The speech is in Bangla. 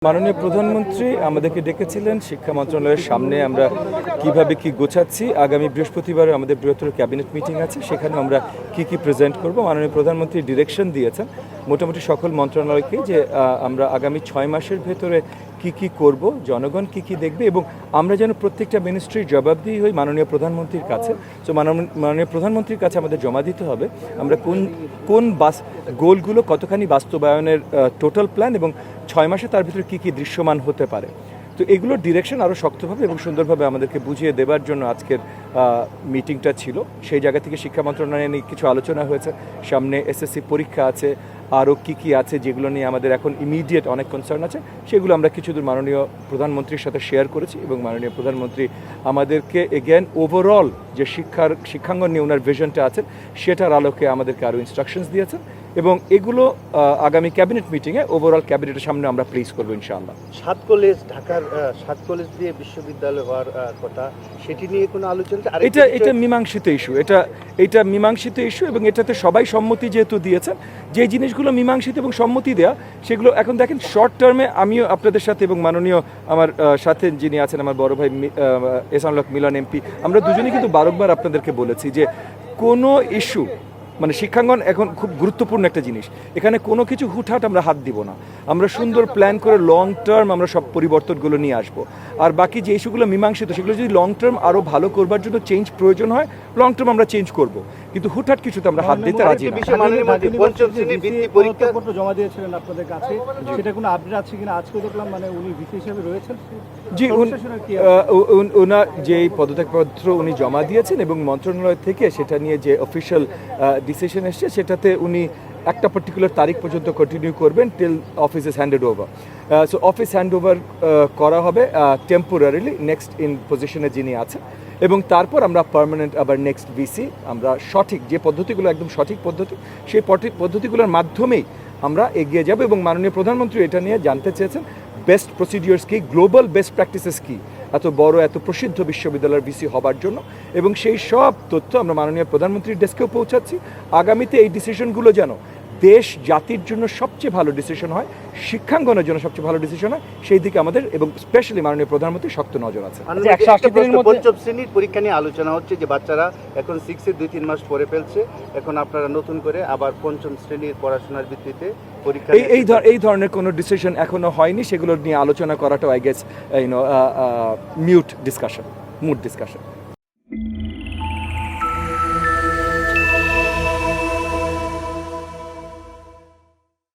মাননীয় প্রধানমন্ত্রী আমাদেরকে ডেকেছিলেন শিক্ষা মন্ত্রণালয়ের সামনে আমরা কিভাবে কি গোছাচ্ছি। আগামী বৃহস্পতিবারে আমাদের বৃহত্তর ক্যাবিনেট মিটিং আছে, সেখানে আমরা কি প্রেজেন্ট করব। মাননীয় প্রধানমন্ত্রী ডিরেকশন দিয়েছেন মোটামুটি সকল মন্ত্রণালয়কে যে আমরা আগামী 6 মাসের ভেতরে কি করব, জনগণ কি দেখবে এবং আমরা যেন প্রত্যেকটা মিনিস্ট্রির জবাবদিহি হই মাননীয় প্রধানমন্ত্রীর কাছে। তো মাননীয় প্রধানমন্ত্রীর কাছে আমাদের জমা দিতে হবে আমরা কোন গোলগুলো কতখানি বাস্তবায়নের টোটাল প্ল্যান এবং 6 মাসে তার ভিতরে কি দৃশ্যমান হতে পারে। তো এগুলোর ডিরেকশন আরও শক্তভাবে এবং সুন্দরভাবে আমাদেরকে বুঝিয়ে দেবার জন্য আজকের মিটিংটা ছিল। সেই জায়গা থেকে শিক্ষা মন্ত্রণালয় নিয়ে কিছু আলোচনা হয়েছে। সামনে এসএসসি পরীক্ষা আছে, আরও কি আছে যেগুলো নিয়ে আমাদের এখন ইমিডিয়েট অনেক কনসার্ন আছে, সেগুলো আমরা কিছু দূর মাননীয় প্রধানমন্ত্রীর সাথে শেয়ার করেছি এবং মাননীয় প্রধানমন্ত্রী আমাদেরকে এগেন ওভারঅল যে শিক্ষাঙ্গন নিয়ে ওনার ভিশনটা আছে সেটার আলোকে আমাদেরকে আরও ইনস্ট্রাকশনস দিয়েছেন এবং এগুলো আগামী ক্যাবিনেট মিটিংয়ে ওভারঅল ক্যাবিনেটের সামনে আমরা প্লেস করবো ইনশাআল্লাহ। 7 কলেজ ঢাকার 7 কলেজ দিয়ে বিশ্ববিদ্যালয় হওয়ার কথা, সেটি নিয়ে কোনো আলোচনা? এটা মীমাংসিত ইস্যু, এটা মীমাংসিত ইস্যু এবং এটাতে সবাই সম্মতি যেহেতু দিয়েছেন, যে জিনিসগুলো মীমাংসিত এবং সম্মতি দেওয়া সেগুলো এখন দেখেন শর্ট টার্মে আমিও আপনাদের সাথে এবং মাননীয় আমার সাথে যিনি আছেন আমার বড় ভাই এহসানুল হক মিলন এমপি, আমরা দুজনেই কিন্তু বারবার আপনাদেরকে বলেছি যে কোনো ইস্যু মানে শিক্ষাঙ্গন এখন খুব গুরুত্বপূর্ণ একটা জিনিস, এখানে কোনো কিছু হুটহাট আমরা হাত দিব না, আমরা সুন্দর প্ল্যান করে লং টার্ম আমরা সব পরিবর্তনগুলো নিয়ে আসবো। আর বাকি যে ইস্যুগুলো মীমাংসিত সেগুলো যদি লং টার্ম আরও ভালো করবার জন্য চেঞ্জ প্রয়োজন হয়, লং টার্ম আমরা চেঞ্জ করব, কিন্তু হুটহাট কিছুতে আমরা হাত দিতে রাজি না। জমা দিয়েছিলেন আপনাদের কাছে, সেটা কোনো আপডেট আছে কিনা? আজকে দেখলাম মানে উনি ভিসি হিসেবে রয়েছেন। জি, ওনার যে পদত্যাগপত্র উনি জমা দিয়েছেন এবং মন্ত্রণালয় থেকে সেটা নিয়ে যে অফিসিয়াল ডিসিশন এসছে সেটাতে উনি একটা পার্টিকুলার তারিখ পর্যন্ত কন্টিনিউ করবেন till office is handed over. So office hand over করা হবে টেম্পোরারিলি নেক্সট ইন পজিশনে যিনি আছেন এবং তারপর আমরা পার্মানেন্ট আবার নেক্সট ভিসি আমরা সঠিক যে পদ্ধতিগুলো একদম সঠিক পদ্ধতি সেই পদ্ধতিগুলোর মাধ্যমেই আমরা এগিয়ে যাব এবং মাননীয় প্রধানমন্ত্রী এটা নিয়ে জানতে চেয়েছেন বেস্ট প্রসিডিওর্স কি, গ্লোবাল বেস্ট প্র্যাকটিসেস কি এত বড় এত প্রসিদ্ধ বিশ্ববিদ্যালয়ের ভিসি হবার জন্য, এবং সেই সব তথ্য আমরা মাননীয় প্রধানমন্ত্রীর ডেস্কেও পৌঁছাচ্ছি। আগামীতে এই ডিসিশনগুলো যেন দেশ জাতির জন্য সবচেয়ে ভালো ডিসিশন হয়, শিক্ষাঙ্গনের জন্য সবচেয়ে ভালো ডিসিশন হয়, সেই দিকে আমাদের এবং স্পেশালি মাননীয় প্রধানমন্ত্রীর শক্ত নজর আছে। 180 দিনের মধ্যে পঞ্চম শ্রেণীর পরীক্ষা নিয়ে আলোচনা হচ্ছে যে বাচ্চারা এখন 6-এ 2-3 মাস পরে ফেলছে, এখন আপনারা নতুন করে আবার পঞ্চম শ্রেণীর পড়াশোনার ভিত্তিতে পরীক্ষা এই ধরনের কোনো ডিসিশন এখনো হয়নি, সেগুলো নিয়ে আলোচনা করাটাও আই গেস মুড ডিসকাশন।